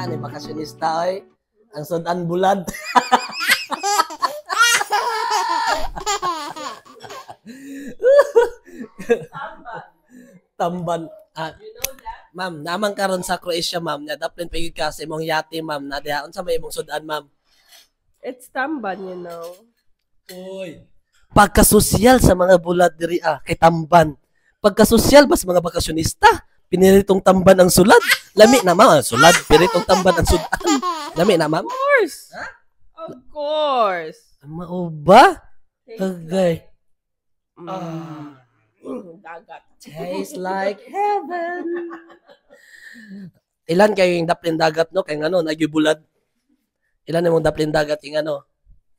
ni bakasyonista oy. Ang sudan bulad. Tamban. Ma'am, naman karon sa Croatia, ma'am. Na dapat pagig ka sa imong yate, ma'am. Na diha unsa may imong sudan, ma'am? It's tamban, you know. Uy. Pagkasosyal sa mga bulad diri kay tamban. Pagkasosyal bas mga bakasyonista. Piniritong tamban ang sulad. Lami na, ma'am. Sulad, piritong tamban ang sudan. Lami na, ma'am. Of course. Huh? Of course. Mao ba? Agay. Dagat. Tastes like heaven. Ilan kayo yung daplin dagat, no? Kaya ano, nagyubulad. Ilan yung daplin dagat yung ano?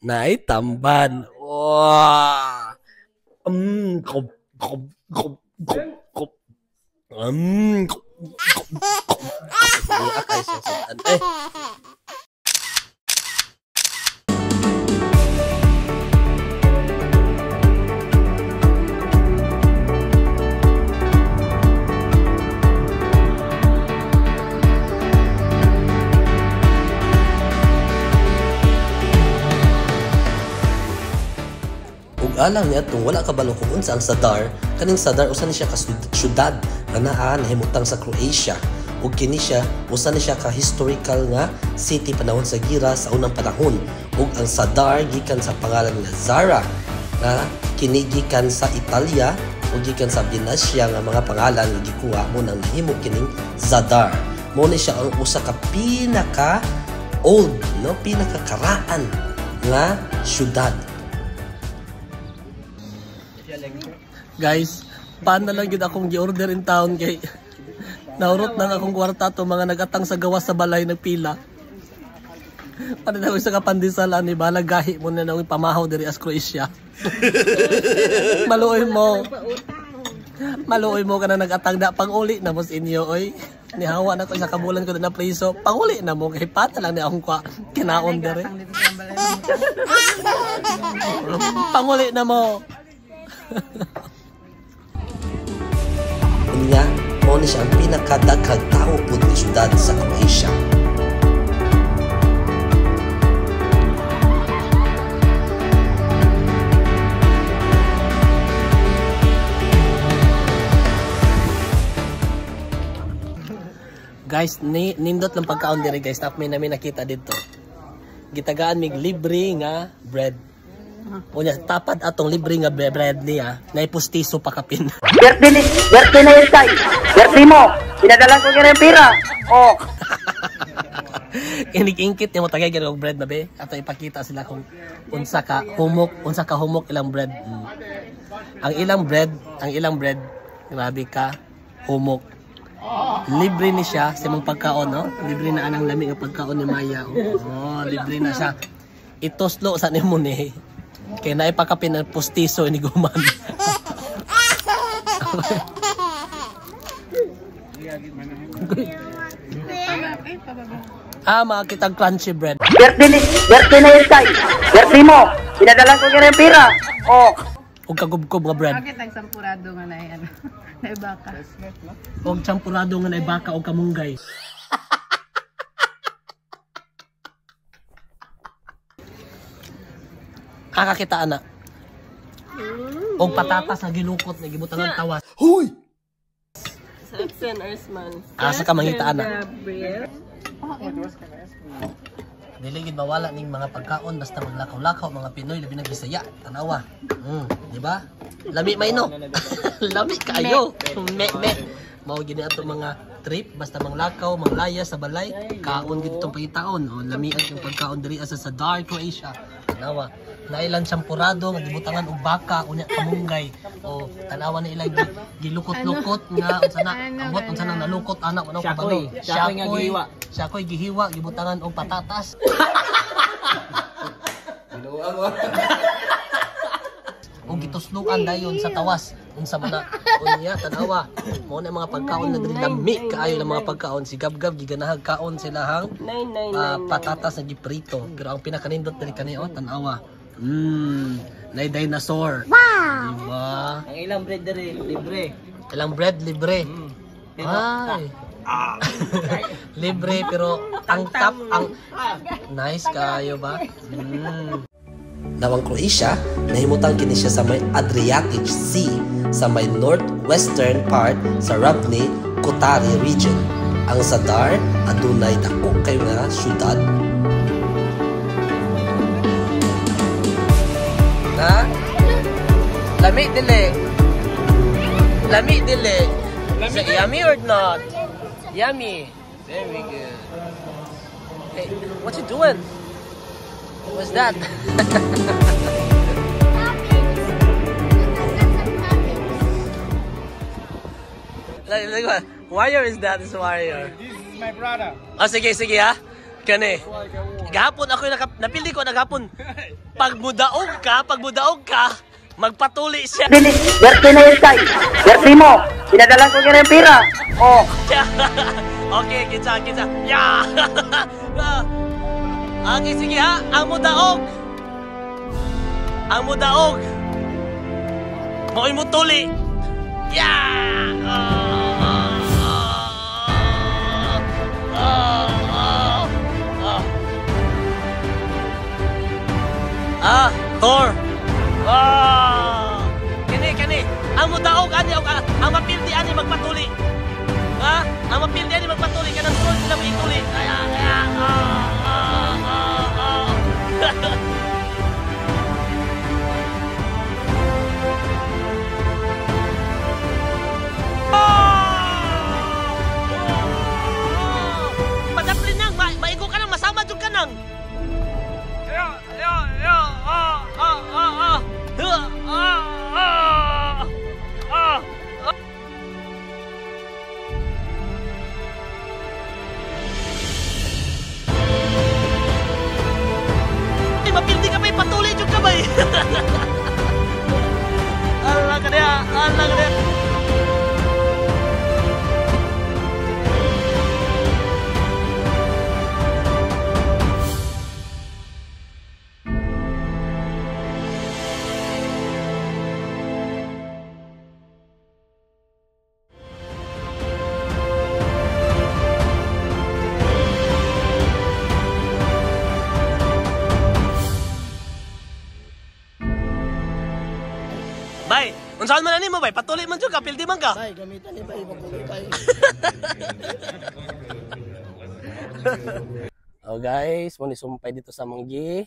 Nay, tamban. Wow. Kop. Akay siya sa alang niya itong wala kabalo kung unsa ang Zadar. Kaning Zadar usa ni siya ka syudad nga naa nahimutang sa Croatia ug kini siya usa ni siya ka historical nga city panahon sa gira sa unang panahon ug ang Zadar gikan sa pangalan nga Zara nga kini gikan sa Italia ug gikan sa dinasya nga mga pangalan nga gikuha mo nang nahimo kining Zadar. Mo ni siya ang usa ka pinaka old no pinaka karaan nga syudad. Guys, paano lang yun akong gi-order in town kay naurot nang akong kwarta to mga nagatang sa gawas sa balay nagpila. Paano na ko sa kapandisalan ni balag gahi mo na nang pamahaw diri as Croatia. Maluoy mo. Maluoy mo ka na nagatang da pang-uli na mo sa inyo oy. Nihawa na ko sa kabulan ko na preso. Pang-uli na mo kay pata lang ni akong kinaon diri. Pang-uli na mo. Unya, mo ni siya ang pinakadaghang tao pud nga syudad sa Croatia. Guys, nindot lang pagkaon diri guys. Tap may namin nakita dito. Gitagaan mig libre nga bread. Unya tapad atong libre nga bread niya na ipustiso pa kapin. Birthday na yun tayo. Birthday mo. Pinadala ko kaya yung pira. Oh. Kinikingkit niya mo tagay ganong bread na be. Ato ipakita sila kung unsa ka humok ilang bread. Ang ilang bread, grabe ka, humok. Libre ni siya sa mong pagkaon, no? Libre na anang lami nga pagkaon ni Maya. Oh, libre na siya. Itoslo sa nimo ni. Kaya naipakapin ang postiso ni Guman. Makakitang crunchy bread. Birthday na yun tayo. Birthday mo. Pinadala ko kaya yung pira. Oh. Huwag kagubkob nga bread. Bakit ang sampurado nga na baka? Huwag sampurado nga na baka o kamunggay. Kakakita ana. Og patatas na gilukot na gibutang ng tawas. Huy! Saxon Ersman. Asa ka mangita ana. Dili gid mawala ning mga pagkaon basta maglakaw-lakaw mga Pinoy labi na Bisaya, tanawa. Di ba? Lami may no. Lami kayo. Me. Mao gini ato mga trip basta manglakaw, manglaya sa balay, kaon gid tong pagitaon. Lami ang pagkaon diri asa sa Zadar, Croatia. Tanawa. Nailan sampurado nga gibutangan og baka unya kamunggay o tanawa na ilang gilukot-lukot nga unsa na ambot unsa nang nalukot anak ano kabalo syakoy gihiwa gibutangan og patatas binuang mo og gitusluan dayon sa tawas unsa man na unya tanawa mo na mga pagkaon na diri lami kaayo ng mga pagkaon si gabgab giganahag kaon sila hang patatas na giprito pero ang pinakanindot diri kaniyo tanawa na dinosaur. Wow! Diba? Ang ilang bread dere libre. Ilang bread libre. Ay. Libre pero ang top ang nice kayo ba? Nawang Croatia, nahimutang kini siya sa may Adriatic Sea sa may northwestern part sa Ravni, Kotari region. Ang Zadar adunay dako kay nga syudad. Ha? Lami dili. Lami dili. Is it yummy or not? Yummy. Very good. Hey, what you doing? What's that? Warrior is that? Is warrior. This is my brother. Oh, sige, sige ha. Kani. Gahapon ako napili ko naghapon. Pag mudaog ka, magpatuli siya. Bili, Berti na yung Sky. Berti mo. Pinadala ko kaya yung pira. Oh. Okay, kitsa. Yeah. Okay, sige ha. Ang mudaog. Mo'y mutuli. Yeah. Thor. Kini. Ang mudaog ani ang mapildi ani magpatuli. Ha? Ang mapildi ani magpatuli kanang Thor sila magituli. Padapli nang maigo ka nang masama jud ka nang. Mapildi ka ba? Patuloy jud ka ba? Allah ka dia. Bay, unsaon man ani mo bay? Patuloy man jud ka, pildi man ka. Bay, gamitan ni bay, magbubuhay tayo. Oh guys, mo ni sumpay dito sa Manggi,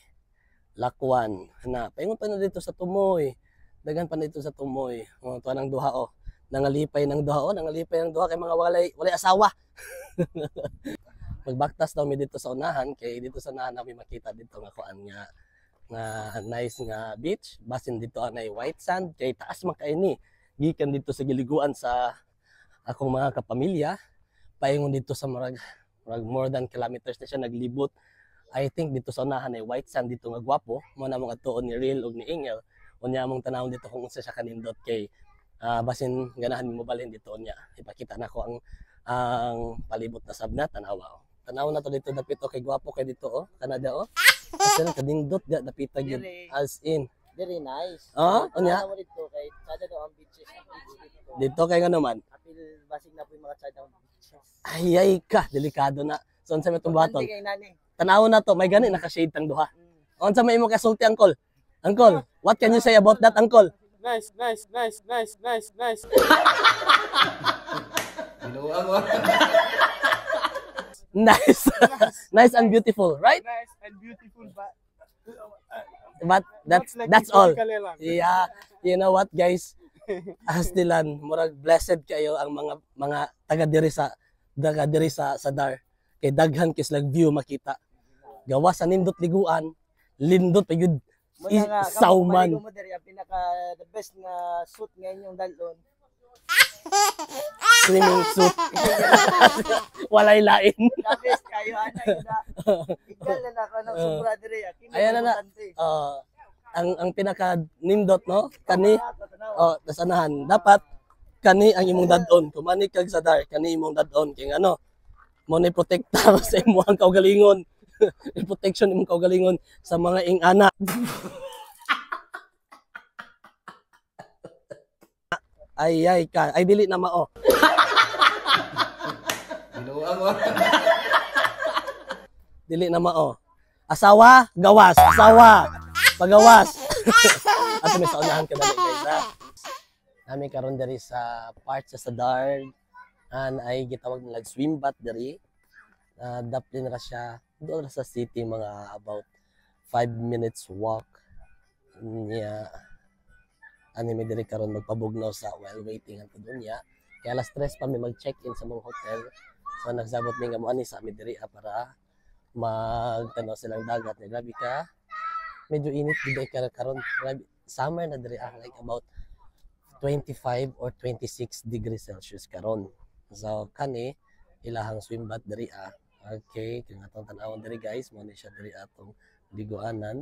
Lakwan. Na, paingon pa na dito sa Tumoy. Dagan pa na dito sa Tumoy. Oh, tuwa ng duha oh. Nangalipay ng duha kay mga walay asawa. Magbaktas daw mi dito sa unahan kay dito sa unahan namin makita dito nga kuan nga nice nga beach, basin dito anay white sand kay taas man kay ni gikan dito sa giliguan sa akong mga kapamilya paingon dito sa murag more than kilometers na siya naglibot. I think dito sa unahan ay white sand dito nga gwapo mo na mga tuon ni Real ug ni Ingel unya mong tanawon dito kung unsa siya kanindot kay basin ganahan mo balhin dito unya ipakita nako ang palibot na sabna tanawa tanaw na to dito dapito kay gwapo kay dito oh Canada oh. Kasi lang kadindot ga napita gyud as in. Very nice. Unya. Dito kay sada daw ang beaches. Dito kay nga naman. Apil basig na po yung mga sadang beaches. Ay ka, delikado na. So unsa may tumbaton? Kay nani. Tanaw na to, may gani naka-shade tang duha. Unsa may imo kasulti uncle? Uncle, what can you say about that uncle? Nice. Nice. Nice and beautiful, right? Nice and beautiful, But that's like all. historically lang. Yeah, you know what guys? Astilan, murag blessed kayo ang mga taga diri sa Sadar. Kay daghan kis lag view makita. Gawa sa nindot liguan, lindot pa yun sauman. Mo diri ang pinaka the best nga suit nga inyong dalon. Swimming suit. Walay lain. The best kayo ana ida. Igal na nako nang sobra diri. Ayan na. Ang pinaka nindot no kani tasanahan dapat kani ang imong dadon kumani kag Sadar kani imong dadon kay ano mo ni protekta sa imong kaugalingon. Protection imong kaugalingon sa mga ing-ana. Ay ka ay dili na mao. Dili na mao. Asawa, gawas. Asawa, pagawas. Ato may saunahan ka dali guys ha. Nami karon diri sa part sa Dard. Ay gitawag nila swim bath diri. Daplin ra siya doon sa city, mga about 5 minutes walk niya. Ani may diri karon magpabugnaw sa while waiting anto doon niya. Kaya alas 3 pa may mag-check-in sa mga hotel. So nagsabot mi nga mo ani sa mi diri para magtanaw silang dagat. Grabe ka. Medyo init gid kay karon. Grabe. Summer na diri like about 25 or 26 degrees Celsius karon. So kani ilahang swim bath diri Okay, kung atong tanawon diri guys, mo ni siya diri atong liguanan.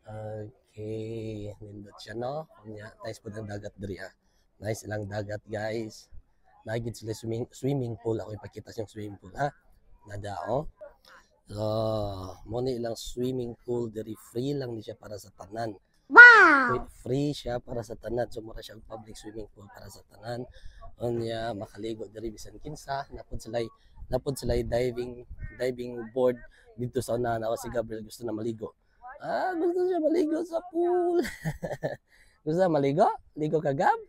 Okay, nindot siya no. Unya, nice pud ang dagat diri Nice ilang dagat guys. Nagid sila swimming pool. Ako ipakita siyang swimming pool ha. Nadao. So, mo ni ilang swimming pool diri, free lang ni siya para sa tanan. Wow! Free siya para sa tanan. So, mura siyang public swimming pool para sa tanan. Unya, makaligo diri bisan kinsa. Napod sila diving board dito sa unahan. Awa si Gabriel gusto na maligo. Gusto siya maligo sa pool. Gusto siya maligo? Ligo ka, Gab?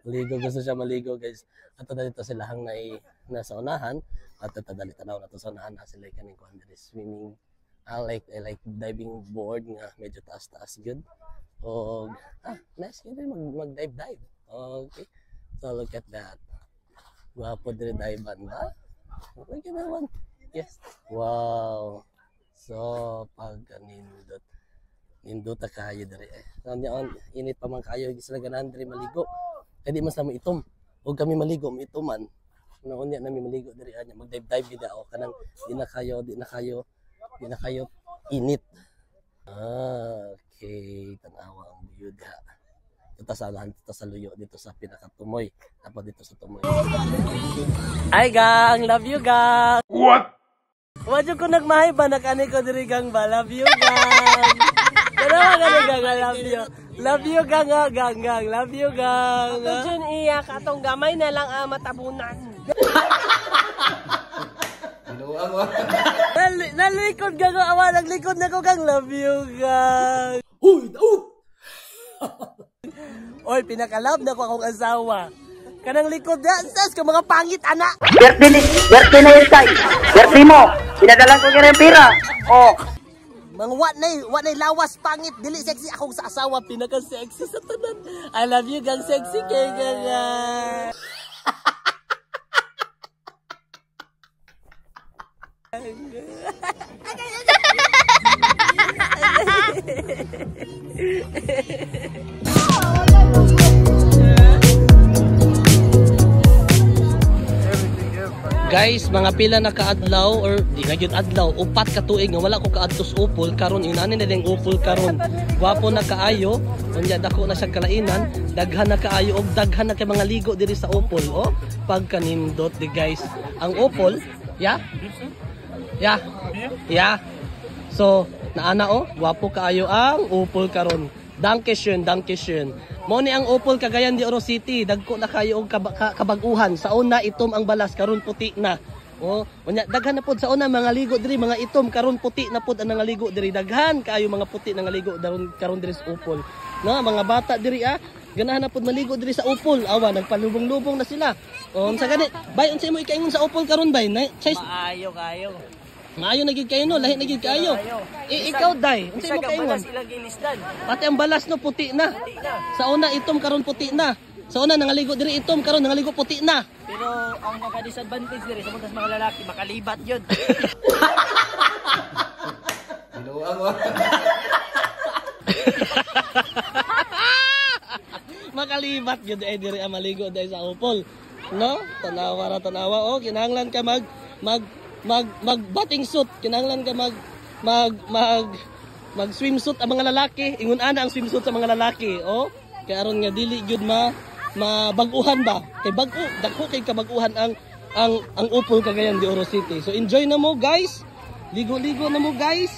Gusto siya maligo, guys. At dito sila hang nasa unahan. At dali tanaw na to sa unahan na sila kaning kuan diri swimming. I like diving board nga medyo taas-taas good. Og nice din mag-dive. Okay. So look at that. Guwapo diri dive-an ba? Look at that one. Yes. Wow. So, pag nindot kayo diri init pa man kayo sila ganahan diri maligo. Kaya di mas na itom. Huwag kami maligo, ituman. Unya nami maligo diri anya mag-dive gid ako kanang di na kayo init. Okay, tanawa ang biyuda. Ito sa luyo dito sa pinakatumoy. Tapos dito sa tumoy. Hi gang, love you gang. What? Wadyo ko nagmahay ba nakani ko diri gang ba? Love you gang. Dalawa gang, love you. Love you gang, love you gang. Ito dyan iyak, atong gamay na lang matabunan. Nalikod gang awa, naglikod na ko gang, love you gang. Uy, Oy, pinaka-love na ko akong asawa. Kanang likod na, sas ka mga pangit, anak. Birthday na yun, Tay. Birthday mo. Pinadala ko kaya yung pira. Oh. Mga what nay lawas pangit, dili sexy akong sa asawa, pinaka-sexy sa tanan. I love you gang, sexy kay gang. Guys, mga pila na kaadlaw or di nga gyud adlaw, upat ka tuig nga wala ko kaadto sa upol karon inani na ding upol karon. Gwapo na kaayo, unya dako na siya kalainan, daghan na kaayo og daghan na kay mga ligo diri sa upol. Oh, pagkanindot di guys. Ang upol, yeah. So, naana gwapo kaayo ang upol karon. Danke schön. Mo ni ang upol Cagayan de Oro City, dagko na kayo og kabag-uhan. Sa una itom ang balas, karon puti na. Unya daghan na pod sa una mga ligo diri, mga itom karon puti na pod ang nangaligo diri. Daghan kaayo mga puti nangaligo karon diri sa upol. No, mga bata diri ganahan na pod maligo diri sa upol. Awa nagpalubong-lubong na sila. Unsa gani? Bay unsa imo ikaingon sa upol karon bay? Maayo kayo. Maayo na gid kayo no, lahi na gid kayo. Ikaw day, unsa imo kaingon? Pati ang balas no puti na. Sa una itom karon puti na. Sa una nangaligo diri itom karon nangaligo puti na. Pero ang naka-disadvantage diri sa mga lalaki makalibat yun. Binuang mo. Makalibat yun diri maligo dahil sa upol. No? Tanawa kinahanglan ka mag bathing suit, kinahanglan ka mag swimsuit ang mga lalaki. Ingon ana ang swimsuit sa mga lalaki, kay aron nga dili gyud mabag-uhan ba, kay bag-o dako kay kabag-uhan ang upol Cagayan de Oro City. So enjoy na mo guys, ligo na mo guys.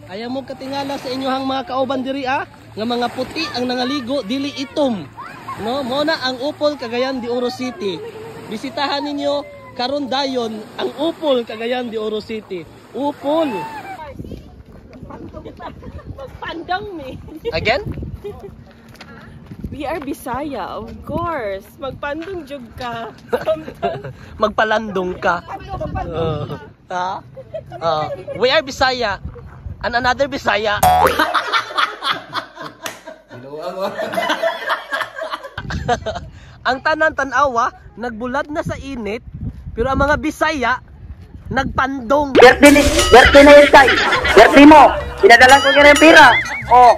Ayaw mo katingala sa inyohang mga kauban diri nga mga puti ang nangaligo, dili itom. No, mo na ang upol Cagayan de Oro City. Bisitahan ninyo karon dayon ang upol Cagayan de Oro City. Upol. Magpandang me. Again? We are Bisaya, of course. Magpandong jug ka. Magpalandong ka. Ha? We are Bisaya. And another Bisaya. Binuang mo. Ang tanan tanawa nagbulad na sa init, pero ang mga Bisaya nagpandong. Birthday na yun, Sky. Birthday mo. Pinadala ko kaya ng pira. Oh.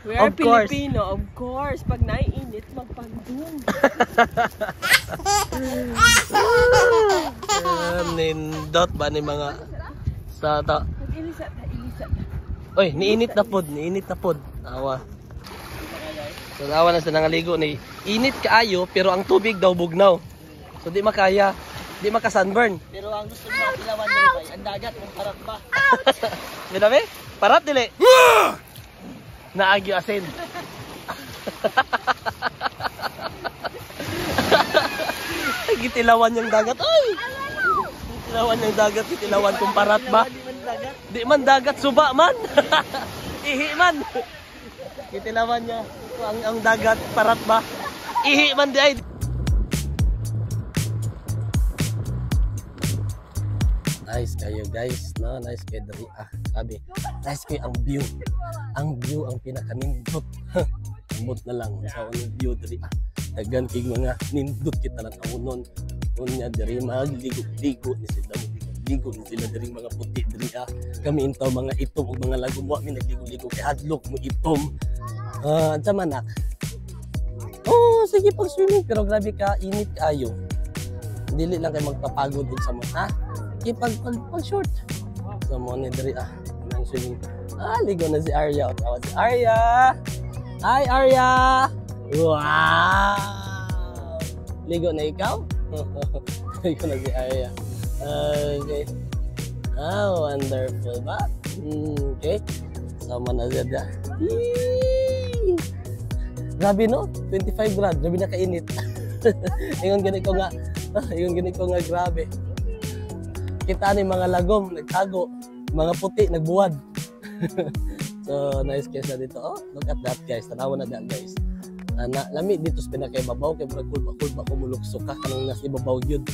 We are Of course. Filipino, of course. Pag naiinit, magpandong. Nindot ba ni mga sa ta? Ilisa. Oy, niinit na pod, Awa. So awa na sa nangaligo ni init kaayo pero ang tubig daw bugnaw. So di makaya, di maka sunburn. Pero ang gusto mo ilawan diri bay, ang dagat mong parat ba? Binabe? Parat dili. Naagyo asin. Gitilawan yung dagat. Ay! Gitilawan yung dagat, gitilawan kung parat ba? Di man dagat, suba man. Ihi man. Gitilawan niya. Ang dagat, parat ba? Ihi man di ay. Nice kayo guys, no? Nice kayo dari. Sabi, nice kayo ang view. Ang view ang pinakanindot. Amot na lang sa unong view dari. Dagan kay mga nindot kita lang unon. Unya dari magligo-ligo ni sila ligo ni sila dari mga puti dari. Kami intaw mga itom ug mga lagom wa mi nagligo-ligo kay hadlok mo itom. Sa manak. Oh, sige pag swimming pero grabe ka init kayo. Dili lang kay magpapagod ug sa mo, ha? Pag short. So mo ni diri nang swimming. Ligo na si Arya. Tawa si Arya. Hi Arya. Wow. Ligo na ikaw? Ligo na si Arya. Okay. Wonderful ba? Okay. Sama na siya. Grabe no? 25 grad. Grabe na kainit. Ingon gani ko nga grabe. Kita ni mga lagom nagtago, mga puti nagbuwad. So nice guys na dito. Oh, look at that guys. Tanawa na that guys. Lami dito sa pinakaibabaw kay murag kulba ko muluksok ka kanang nas ibabaw gyud.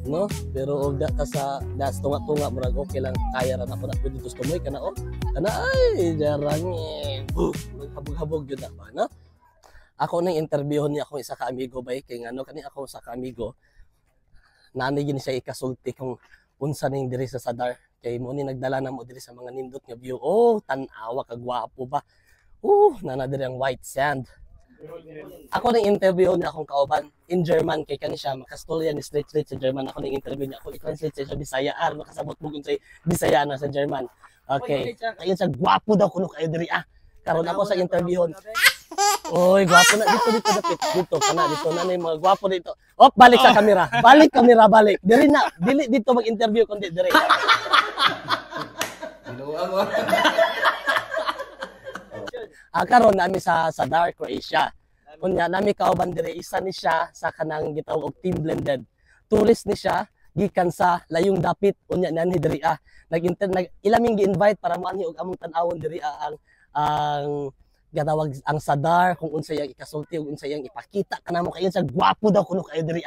No? Pero og da ka sa das tunga-tunga murag okay lang kaya ra na pud dito sa tumoy kana kana ay jarang habog-habog gyud na ba, no? Ako nang interviewon niya akong isa ka amigo bay kay ngano kani ako sa ka amigo. Nanay gini siya ikasulti kung unsa ning diri sa Sadar kay mo ni nagdala na mo diri sa mga nindot nga view. Oh, tan-awa ka gwapo ba. Nana diri ang white sand. Ako nang interview niya akong kauban in German kay kani siya makastorya ni straight sa German. Ako nang interview niya ako i-translate sa Bisaya makasabot mo kung sa Bisaya na sa German. Okay. Ayun sa gwapo daw kuno kayo diri karon ako sa interview. Oy, gwapo na dito dapit dito kana dito na may mga gwapo dito. Balik sa kamera. Balik. Diri na, dili dito mag-interview kundi diri. Binuang mo. Karon nami sa Sadar, Croatia. Unya nami kauban diri isa ni siya sa kanang gitawag og team blended. Tourist ni siya gikan sa layong dapit unya nani diri ilaming gi-invite para moanhi og among tan-awon diri ang gatawag ang Sadar kung unsa yang ikasulti ug unsa yang ipakita kanamo kayo sa gwapo daw kuno kayo diri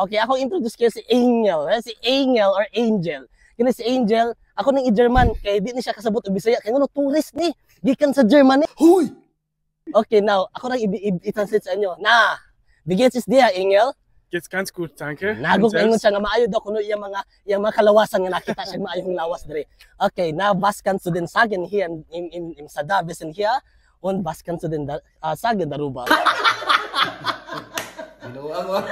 Okay, ako introduce kayo si Angel. Si Angel or Angel. Kini si Angel, ako nang i-German kay di ni siya kasabot og Bisaya kay ngono tourist ni gikan sa Germany. Huy. Okay, now ako nang i-translate sa inyo. Wie geht's es dir, Angel? Geht's ganz gut, danke. Nagok ingon siya nga maayo daw kuno iyang mga kalawasan nga nakita siya maayong lawas diri. Okay, now was kannst du denn sagen hier im Sadar wir sind hier und was kannst du denn sagen darüber? Binuang mo.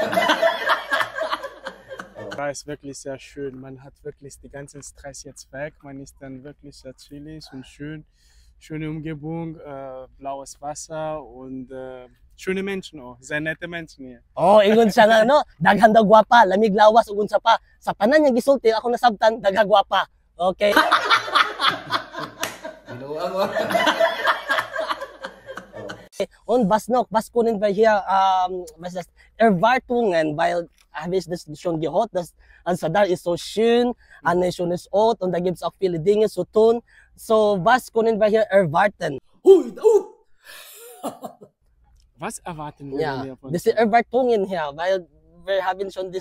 Da ist wirklich sehr schön. Man hat wirklich den ganzen Stress jetzt weg. Man ist dann wirklich sehr chillig und schön. Schöne Umgebung, blaues Wasser und schöne Menschen auch. Sehr nette Menschen hier. Ingon siya nga daghan daw gwapa, lamig lawas ug unsa pa. Sa tanan nga gisulti ako nasabtan dagha gwapa. Okay? Binuang mo. Und was können wir hier, was ist das, Erwartungen, weil, habe ich das schon gehört, dass Sadar ist so schön, ein schönes Ort und da gibt es auch viele Dinge zu tun. So, was können wir hier erwarten? Was erwarten wir Ja, hier von diese Erwartungen hier, weil wir haben schon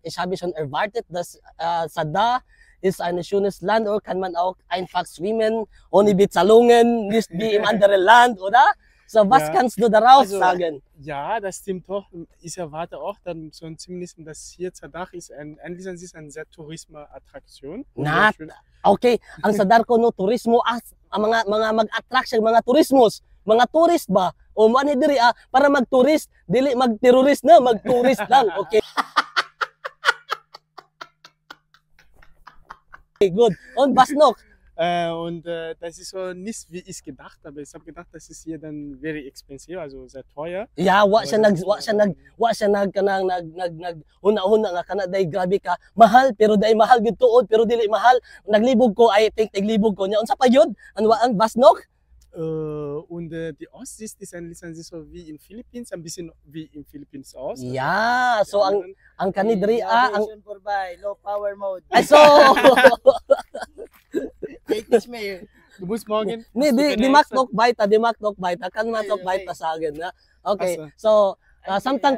ich habe schon erwartet, dass Sadar ist ein schönes Land, oder kann man auch einfach schwimmen, ohne Bezahlungen, nicht wie im anderen Land, oder? So, was Ja. kannst du darauf Also, sagen? Ja, das stimmt doch. Ich erwarte auch dann so zumindest, dass hier Zadar ist eigentlich ist eine sehr Tourisma-Attraktion. Und Na, sehr schön. Okay, ang Sadar ko no turismo ang mga mag-attract siya mga turismos, mga tourist ba? O mani diri para mag-tourist, dili mag-terrorist na, mag-tourist lang. Okay. Okay, good. Und Basnok, Und das ist so nicht, wie ich gedacht habe. Ich habe gedacht, das ist hier dann very expensive, also sehr teuer. ya wa siya nag una nga kana day grabe ka mahal pero day mahal gid tuod pero dili mahal naglibog ko I think naglibog ko nya unsa pa yun ang Basnok Und die Aussicht ist ein bisschen so wie in Philippines, ein bisschen wie in Philippines aus. ya so ang kani diri ang Navigation for by, low power mode. ay so Teach me. Du musst morgen. Ni hast du di keine maknok baita kan matok baita sa akin na. Okay. Asa. So samtang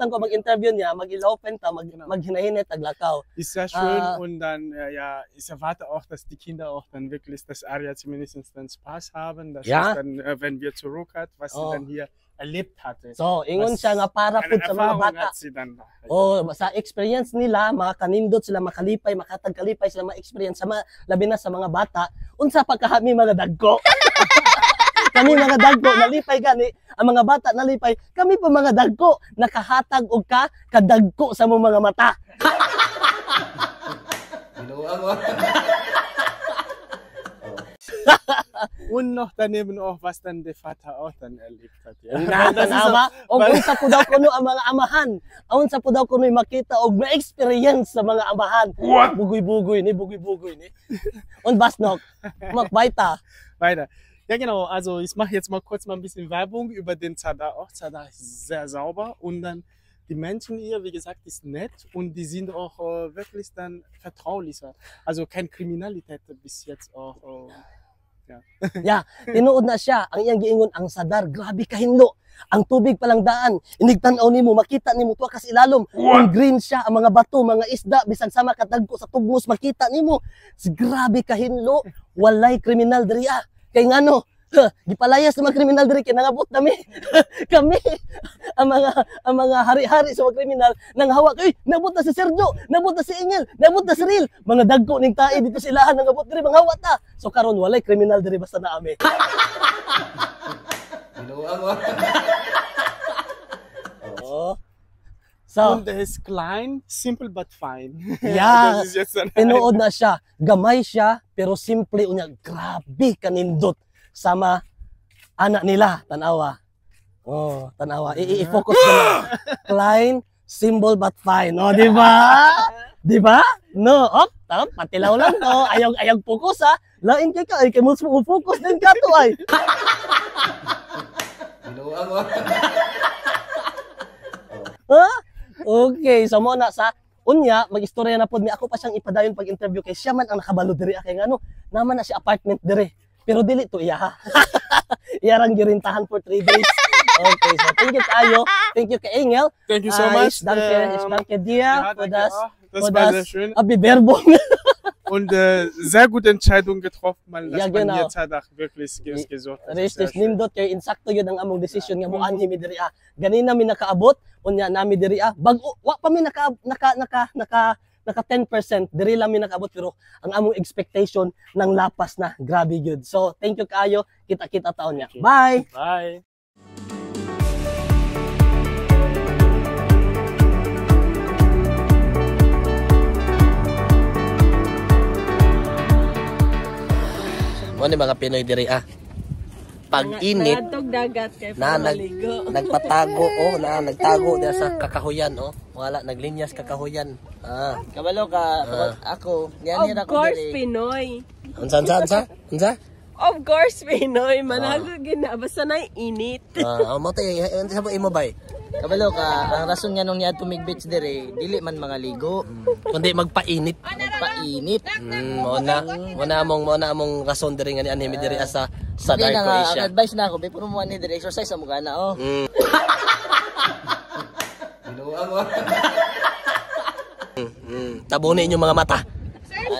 ko mag-interview niya, mag-open ta, maghinahinay taglakaw. Ist sehr schön Ah. und dann, ja, ich erwarte auch, dass die Kinder auch dann wirklich das Aria zumindest dann Spaß haben. Das Ja. ist dann, wenn wir zurück hat, was sie Oh. dann hier erlebt hatte. So ingon Was siya nga para eine pud sa mga Erfahrung bata. hat sie dann. Oh, sa experience nila, makanindot sila makalipay, makatagkalipay sila ma-experience sa mga labi na sa mga bata. Unsa pa kami mga dagko. Kami mga dagko nalipay gani, ang mga bata nalipay, kami pa mga dagko nakahatag og kadagko sa mong mga mata. Binuang mo. Und noch daneben auch, was dann der Vater auch dann erlebt hat. Ja. Nga Das ist tanawa auch- og unsa po daw kuno ang mga amahan. Unsa po daw kuno makita og ma-experience sa mga amahan. Bugoy-bugoy ni. Und Basnok, magbaita. Weiter. Ja, genau. Also ich mache jetzt mal kurz mal ein bisschen Werbung über den Zadar. Auch Zadar ist sehr sauber und dann die Menschen hier, wie gesagt, ist nett und die sind auch wirklich dann vertraulicher. Also keine Kriminalität bis jetzt auch. Ya, tinuod na siya. Ang iyang giingon ang Sadar, grabe kahinlo. Ang tubig palang daan, inigtan-aw nimo, makita nimo tuwa kas ilalom. Ang green siya, ang mga bato, mga isda, bisag sama katagko sa tugmos, makita nimo. Grabe kahinlo. Walay kriminal diri Kay ngano, gipalayas sa mga kriminal diri kay nangabot nami. Kami ang mga hari-hari sa mga kriminal nang hawak nabot na si Sergio, nabot na si Engel, nabot na si Ril. Mga dagko ning tae dito sa ilahan nangabot diri mga hawak ta. So karon walay kriminal diri basta na ami. Binuang mo. Oh. So, Und der ist klein, simple but fine. Ja, Das ist jetzt dann tinuod na siya. Gamay siya, pero simple unya. Grabe kanindot. Sama anak nila, tanawa. Oh, tanawa. I-focus ko na. Klein, simple but fine. Oh, di ba? Di ba? No, patilaw lang to. Ayaw focus ha. Lain kay ka, ay kay mo focus din ka to ay. Binuang mo. Ha? Okay, so mo na sa unya, mag-istorya na pod mi ako pa siyang ipadayon pag-interview kay siya man ang nakabalo diri kay ngano, naman na si apartment diri. Pero dili to iya ha. Iya rang girintahan for 3 days. Okay, so thank you kayo. Thank you kay Engel. Thank you so much. Danke dir Ja, für danke das. auch. Das für war das sehr schön. Bewerbung. Und sehr gute Entscheidung getroffen, mal, dass Ja, genau. man jetzt halt auch wirklich gesucht hat. Das ist sehr Richtig, schön. nindot kay insakto yun ang among decision nga muanhi mi diri Ganina mi nakaabot unya nami diri bago wa pa mi naka 10%, diri lang mi nakaabot pero ang among expectation nang lapas na. Grabe gyud. So, thank you kaayo. Kita-kita taon niya. Bye. Bye. Mo ni mga Pinoy diri pag init Natog dagat kay na maligo. nagpatago nagtago diya sa kakahuyan wala naglinyas kakahuyan. Kabalo ka, ako, Of niyan ako course, dili. Pinoy. Unsa? Of course, Pinoy. Managagin na. Basta na init. Mo tayo, sa mo imo bay. Kabalo ka, ang rason nga nung niya tumig-beach dire, dili man mga ligo. Kundi magpainit. Painit. Mo na among rason diri nga ni anime diri sa Hindi Dark na nga, Croatia. advice na ako, before mo ni dire exercise mo gana oh. Binuang wa. Tabunin inyong mga mata.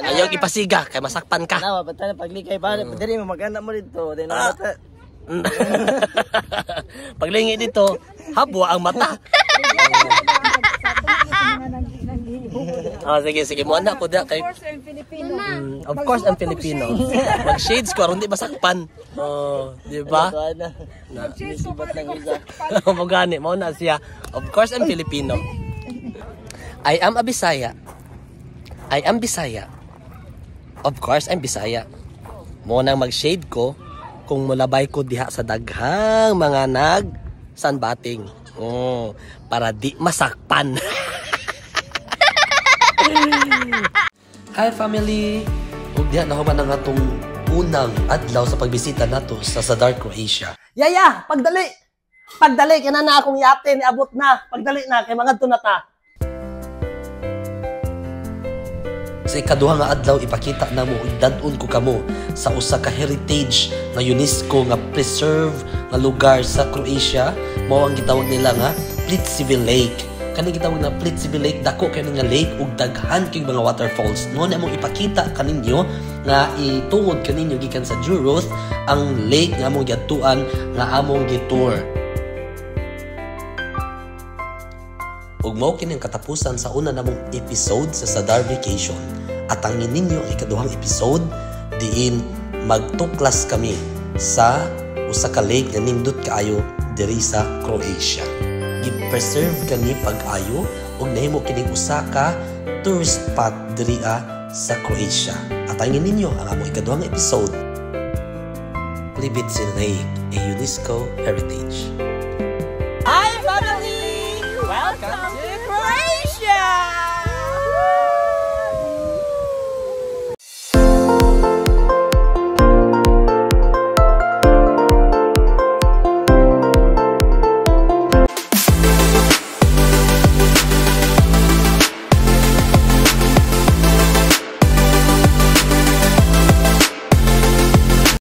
Ayaw ipasiga kay masakpan ka. Nawa basta paglikay pa, dire mo magana mo dito, din mata. Paglingi dito, habwa ang mata. Sige, mo anak ko da kay Of course, I'm Filipino. Mag-shades ko aron di masakpan. Di ba? Sibat lang isa. Mo gani, mo na siya. Of course, I'm Filipino. I am a Bisaya. I am Bisaya. Of course, I'm Bisaya. Mo nang mag-shade ko kung mulabay ko diha sa daghang mga sunbathing. Para di masakpan. Hi family! Ug diha na human ang atong unang adlaw sa pagbisita nato sa Dark Croatia. Yaya, pagdali! Pagdali kana na akong yate ni abot na. Pagdali na kay mga tunata. Sa ikaduha nga adlaw ipakita namo ug dad-on ko kamo sa usa ka heritage nga UNESCO nga preserve nga lugar sa Croatia. Mao ang gitawag nila nga Plitvice Lake. Kani gitawag na Plitvice Lake, dako kay nga lake ug daghan kay mga waterfalls. Mo na among ipakita kaninyo nga itungod kaninyo gikan sa Duroth ang lake nga among giadtuan nga among gitour. Ug mao kini ang katapusan sa una namong episode sa Sadar Vacation. At ang ninyo ay ikaduhang episode diin magtuklas kami sa usa ka lake nga nindot kaayo diri sa Croatia. Gi-preserve kani pag-ayo ug nahimo kini usa ka tourist spot diri sa Croatia. At ang ninyo ang among ikaduhang episode, Plitvice Lake, a UNESCO heritage.